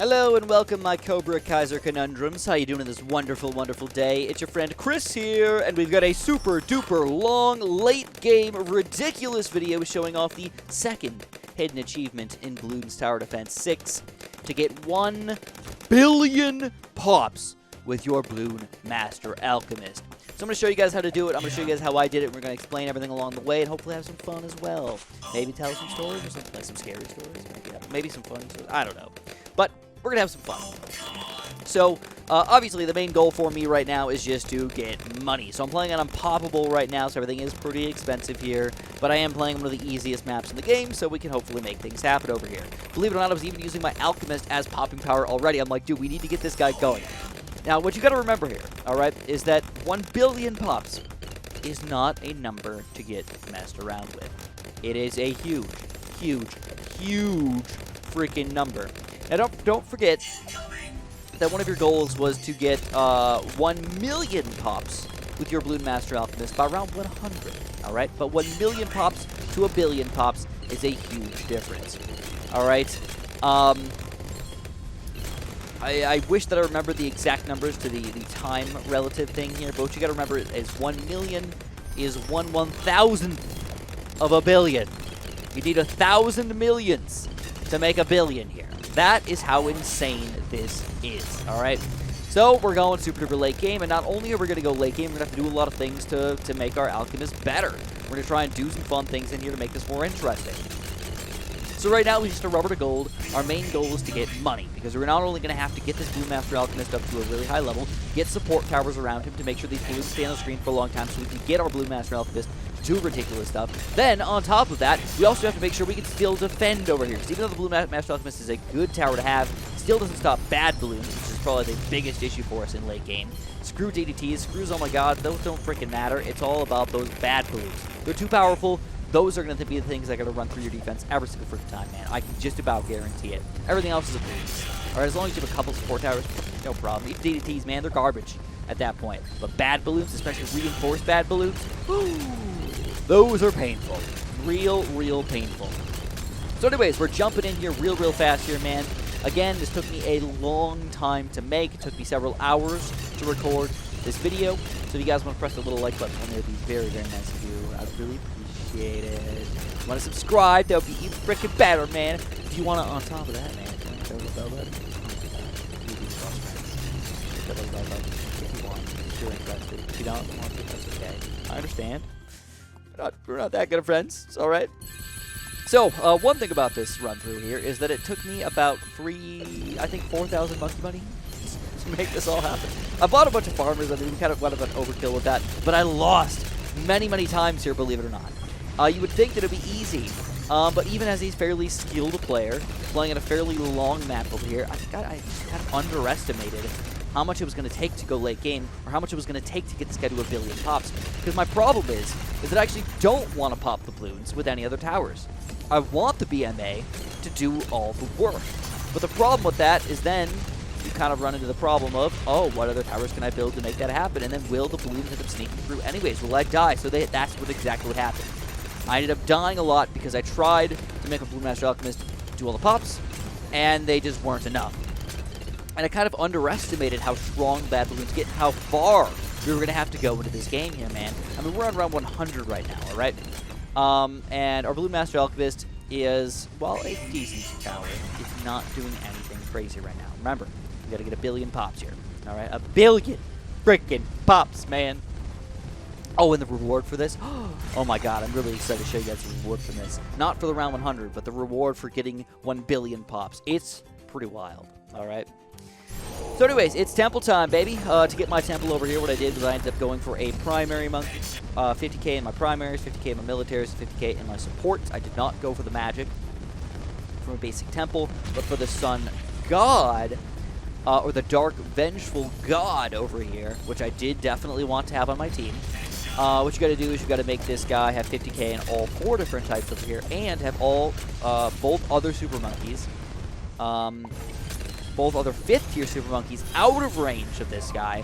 Hello and welcome, my Cobra Kaiser conundrums. How you doing in this wonderful, wonderful day? It's your friend Chris here, and we've got a super duper long, late game, ridiculous video showing off the second hidden achievement in Bloons Tower Defense 6 to get 1 billion pops with your Bloon Master Alchemist. So I'm going to show you guys how to do it. I'm going to show you guys how I did it. We're going to explain everything along the way and hopefully have some fun as well. Maybe tell some stories or something, like some scary stories. Maybe some fun stories. I don't know. But we're going to have some fun. So, obviously, the main goal for me right now is just to get money. So I'm playing on Unpoppable right now, so everything is pretty expensive here. But I am playing one of the easiest maps in the game, so we can hopefully make things happen over here. Believe it or not, I was even using my Alchemist as popping power already. I'm like, dude, we need to get this guy going. Now, what you got to remember here, all right, is that 1 billion pops is not a number to get messed around with. It is a huge, huge, huge freaking number. Now, don't forget that one of your goals was to get 1 million pops with your Bloon Master Alchemist by round 100, all right? But 1 million pops to 1 billion pops is a huge difference, all right? I wish that I remembered the exact numbers to the time relative thing here, but what you got to remember is 1 million is 1/1000th of a billion. You need 1,000 millions to make a billion here. That is how insane this is, all right? So we're going super duper late game, and not only are we going to go late game, we're going to have to do a lot of things to make our Alchemist better. We're going to try and do some fun things in here to make this more interesting. So right now, we just a rubber to gold. Our main goal is to get money, because we're not only going to have to get this Bloon Master Alchemist up to a really high level, get support towers around him to make sure these balloons stay on the screen for a long time so we can get our Bloon Master Alchemist to ridiculous stuff. Then, on top of that, we also have to make sure we can still defend over here, because even though the Bloon Master Alchemist is a good tower to have, still doesn't stop bad balloons, which is probably the biggest issue for us in late game. Screw DDTs, screws, oh my god, those don't freaking matter. It's all about those bad balloons. They're too powerful. Those are going to be the things that are going to run through your defense every single freaking time, man. I can just about guarantee it. Everything else is a breeze. All right, as long as you have a couple support towers, no problem. Even DDTs, man, they're garbage at that point. But bad balloons, especially reinforced bad balloons, whoo, those are painful. Real painful. So anyways, we're jumping in here real fast here, man. Again, this took me a long time to make. It took me several hours to record this video. So if you guys want to press the little like button on there, it'd be very nice of you. I'd really appreciate it. If you want to subscribe, that would be even freaking better, man. If you want to, on top of that, man, hit the little bell button. Hit the little bell button if you want. If you're interested. If you don't want to, that's okay. I understand. We're not that good of friends. It's all right. So, one thing about this run through here is that it took me about 4,000 monkey money to make this all happen. I bought a bunch of farmers. I mean, we kind of went up an overkill with that, but I lost many times here, believe it or not. You would think that it'd be easy, but even as a fairly skilled player, playing at a fairly long map over here, I think I kind of underestimated how much it was going to take to go late game, or how much it was going to take to get this guy to 1 billion pops. Because my problem is that I actually don't want to pop the balloons with any other towers. I want the BMA to do all the work. But the problem with that is then you kind of run into the problem of, oh, what other towers can I build to make that happen? And then will the balloons end up sneaking through anyways? Will I die? So that's exactly what happened. I ended up dying a lot because I tried to make a Bloon Master Alchemist do all the pops, and they just weren't enough. And I kind of underestimated how strong bad balloons get and how far we were going to have to go into this game here, man. I mean, we're on round 100 right now, all right? And our Bloon Master Alchemist is, well, a decent tower. It's not doing anything crazy right now. Remember, we got to get 1 billion pops here, all right? 1 billion freaking pops, man. Oh, and the reward for this? Oh my god, I'm really excited to show you guys the reward for this. Not for the round 100, but the reward for getting 1 billion pops. It's pretty wild, all right? So anyways, it's temple time, baby. To get my temple over here, what I did was I ended up going for a primary monk. 50k in my primaries, 50k in my militaries, 50k in my supports. I did not go for the magic from a basic temple, but for the sun god, or the dark vengeful god over here, which I did definitely want to have on my team. What you got to do is you got to make this guy have 50k in all 4 different types over here, and have all both other super monkeys, both other 5th tier super monkeys out of range of this guy,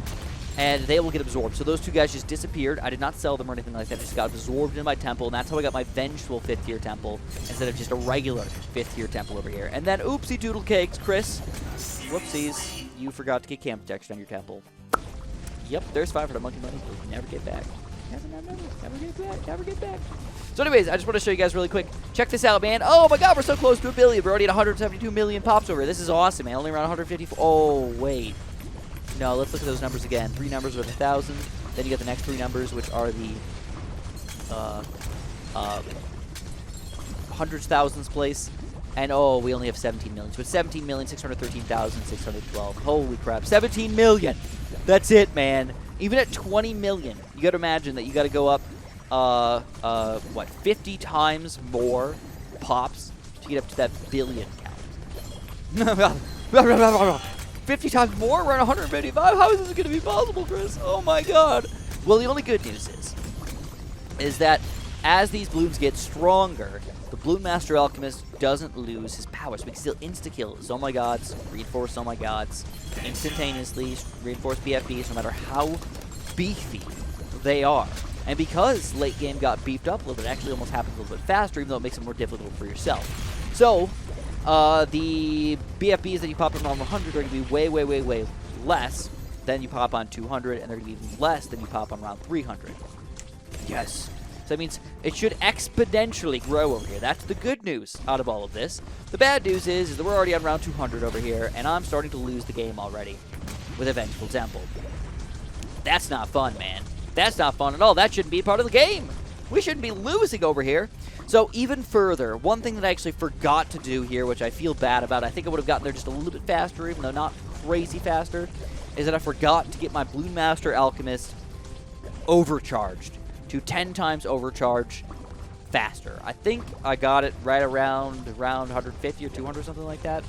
and they will get absorbed. So those 2 guys just disappeared. I did not sell them or anything like that. Just got absorbed in my temple, and that's how I got my vengeful 5th tier temple instead of just a regular 5th tier temple over here. And then, oopsie doodle cakes, Chris, Whoopsies. You forgot to get cam protection on your temple. Yep, there's 500 monkey money. We'll never get back. Never get back. Never get back. So anyways, I just want to show you guys really quick. Check this out, man. Oh my god, we're so close to 1 billion. We're already at 172 million pops over here. This is awesome, man. Only around 154. Oh, wait. No, let's look at those numbers again. 3 numbers with 1,000. Then you get the next 3 numbers, which are the hundreds, thousands place. And oh, we only have 17 million. So it's 17,613,612. Holy crap. 17 million. That's it, man. Even at 20 million, you got to imagine that you got to go up, what, 50 times more pops to get up to that billion count. 50 times more? We're at 155? How is this going to be possible, Chris? Oh, my God. Well, the only good news is that as these blooms get stronger, the Bloon Master Alchemist doesn't lose his power, so we can still insta-kill Oh My Gods, reinforce Oh My Gods, instantaneously reinforce BFBs no matter how beefy they are. And because late game got beefed up a little bit, it actually almost happens a little bit faster, even though it makes it more difficult for yourself. So, the BFBs that you pop on 100 are going to be way, way, way, way less than you pop on 200, and they're going to be even less than you pop on round 300. Yes. So that means it should exponentially grow over here. That's the good news out of all of this. The bad news is that we're already on round 200 over here, and I'm starting to lose the game already with a Vengeful Temple. That's not fun, man. That's not fun at all. That shouldn't be part of the game. We shouldn't be losing over here. So even further, one thing that I actually forgot to do here, which I feel bad about, I think I would have gotten there just a little bit faster, even though not crazy faster, is that I forgot to get my Bloon Master Alchemist overcharged to 10 times overcharge faster. I think I got it right around 150 or 200, something like that.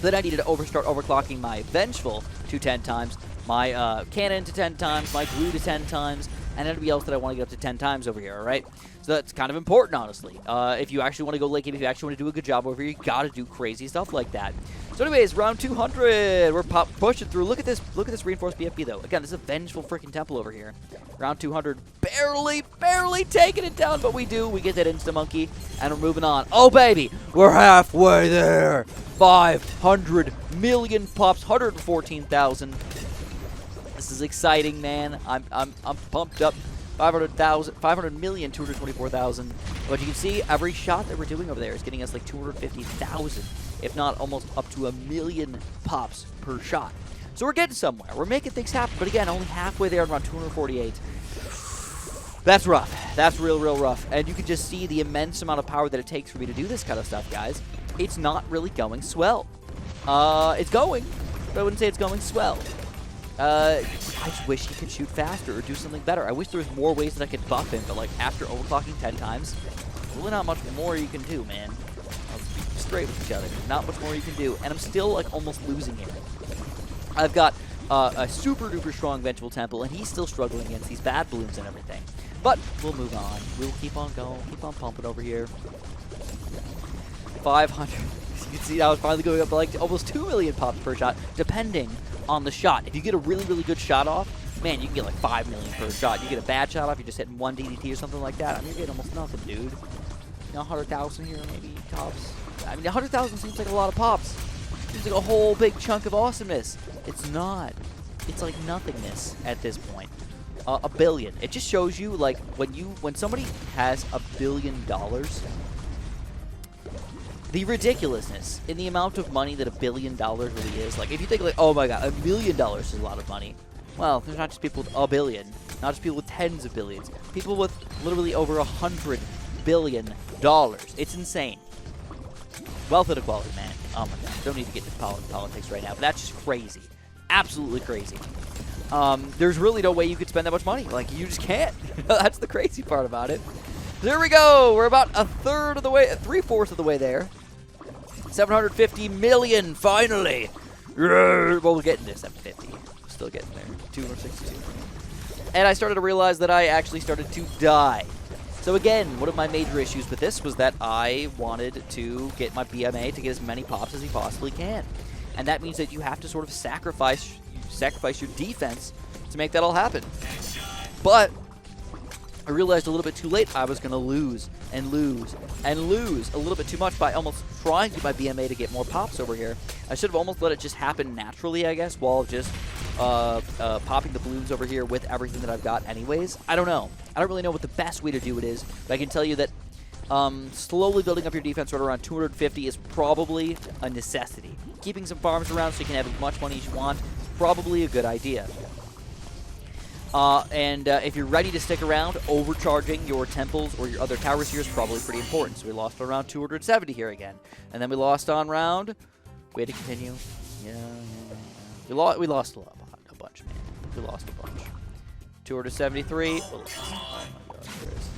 Then I needed to start overclocking my Vengeful to 10 times, my Cannon to 10 times, my Glue to 10 times, and everybody else that I want to get up to 10 times over here, all right? So that's kind of important, honestly. If you actually want to go late game, if you actually want to do a good job over here, you got to do crazy stuff like that. So anyways, round 200, we're pushing through. Look at this reinforced BFB, though. Again, this is a vengeful freaking temple over here. Round 200, barely taking it down, but we do. We get that insta-monkey, and we're moving on. Oh, baby, we're halfway there. 500 million pops, 114,000. This is exciting, man. I'm pumped up. 500,224,000. But you can see every shot that we're doing over there is getting us like 250,000, if not almost up to 1 million pops per shot. So we're getting somewhere. We're making things happen. But again, only halfway there, around 248. That's rough. That's real rough. And you can just see the immense amount of power that it takes for me to do this kind of stuff, guys. It's not really going swell. It's going, but I wouldn't say it's going swell. I just wish he could shoot faster or do something better. I wish there was more ways that I could buff him, but like after overclocking 10 times, really not much more you can do, man. Let's be straight with each other. Not much more you can do, and I'm still like almost losing him. I've got a super duper strong Vengeful Temple, and he's still struggling against these bad balloons and everything. But we'll move on. We'll keep on going, keep on pumping over here. 500. You can see I was finally going up to like almost 2 million pops per shot, depending on the shot. If you get a really good shot off, man, you can get like 5 million per shot. You get a bad shot off, you're just hitting 1 DDT or something like that. I mean, you're getting almost nothing, dude. You know, 100,000 here, maybe, tops. I mean, 100,000 seems like a lot of pops. Seems like a whole big chunk of awesomeness. It's not. It's like nothingness at this point. $1 billion. It just shows you, like, when somebody has $1 billion, the ridiculousness in the amount of money that $1 billion really is. Like, if you think, like, oh my god, $1 million is a lot of money. Well, there's not just people with $1 billion, not just people with tens of billions, people with literally over $100 billion. It's insane. Wealth inequality, man. Oh my god, don't need to get into politics right now, but that's just crazy. Absolutely crazy. There's really no way you could spend that much money. Like, you just can't. That's the crazy part about it. There we go. We're about 1/3 of the way, 3/4 of the way there. 750 million, finally. Well, we're getting there, 750. Still getting there. 262. And I started to realize that I actually started to die. So again, one of my major issues with this was that I wanted to get my BMA to get as many pops as he possibly can. And that means that you have to sort of sacrifice your defense to make that all happen. But I realized a little bit too late I was going to lose and lose and lose a little bit too much by almost trying to get my BMA to get more pops over here. I should have almost let it just happen naturally, I guess, while just popping the balloons over here with everything that I've got anyways. I don't know. I don't really know what the best way to do it is, but I can tell you that slowly building up your defense right around 250 is probably a necessity. Keeping some farms around so you can have as much money as you want is probably a good idea. If you're ready to stick around, overcharging your temples or your other towers here is probably pretty important. So we lost around 270 here again. And then we lost on round. We had to continue. Yeah. We lost a bunch, man. We lost a bunch. 273. Oh my God, Chris.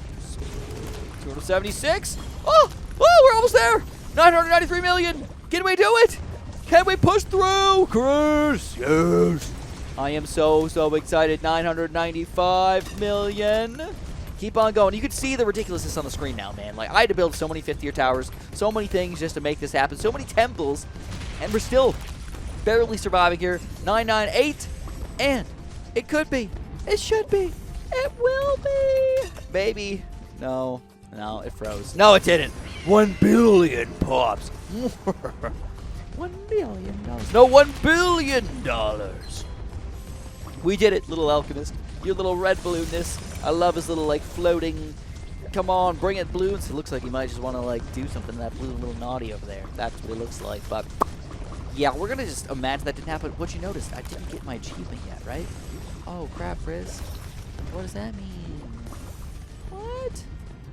276. Oh, we're almost there. 993 million. Can we do it? Can we push through? Chris, yes. I am so excited. 995 million. Keep on going. You can see the ridiculousness on the screen now, man. Like, I had to build so many 5th-tier towers, so many things just to make this happen, so many temples, and we're still barely surviving here. 998, and it could be. It should be. It will be. Maybe. No, it froze. No, it didn't. 1 billion pops. $1 billion. No, $1 billion. We did it, little alchemist. Your little red balloonness. I love his little, like, floating. Come on, bring it, balloons. It looks like he might just want to, like, do something to that balloon a little naughty over there. That's what it looks like. But, yeah, we're going to just imagine that didn't happen. What you noticed, I didn't get my achievement yet, right? Oh, crap, Riz. What does that mean? What?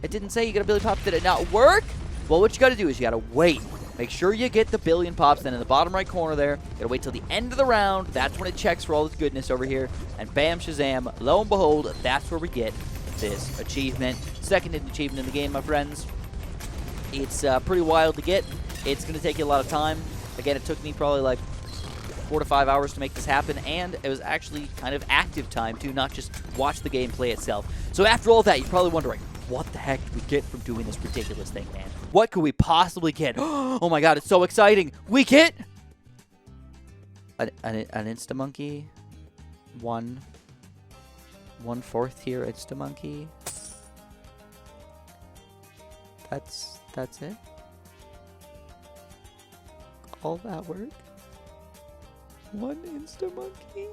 It didn't say you got a billion pops. Did it not work? Well, what you got to do is you got to wait. Make sure you get the billion pops. Then in the bottom right corner there, you gotta wait till the end of the round. That's when it checks for all this goodness over here. And bam, shazam, lo and behold, that's where we get this achievement. Second achievement in the game, my friends. It's pretty wild to get. It's gonna take you a lot of time. Again, it took me probably like 4 to 5 hours to make this happen, and it was actually kind of active time too, not just watch the gameplay itself. So after all that, you're probably wondering, what the heck did we get from doing this ridiculous thing, man? What could we possibly get? Oh my God, it's so exciting. We get an Insta-Monkey. One 4th tier Insta-Monkey. That's it? All that work? One Insta-Monkey?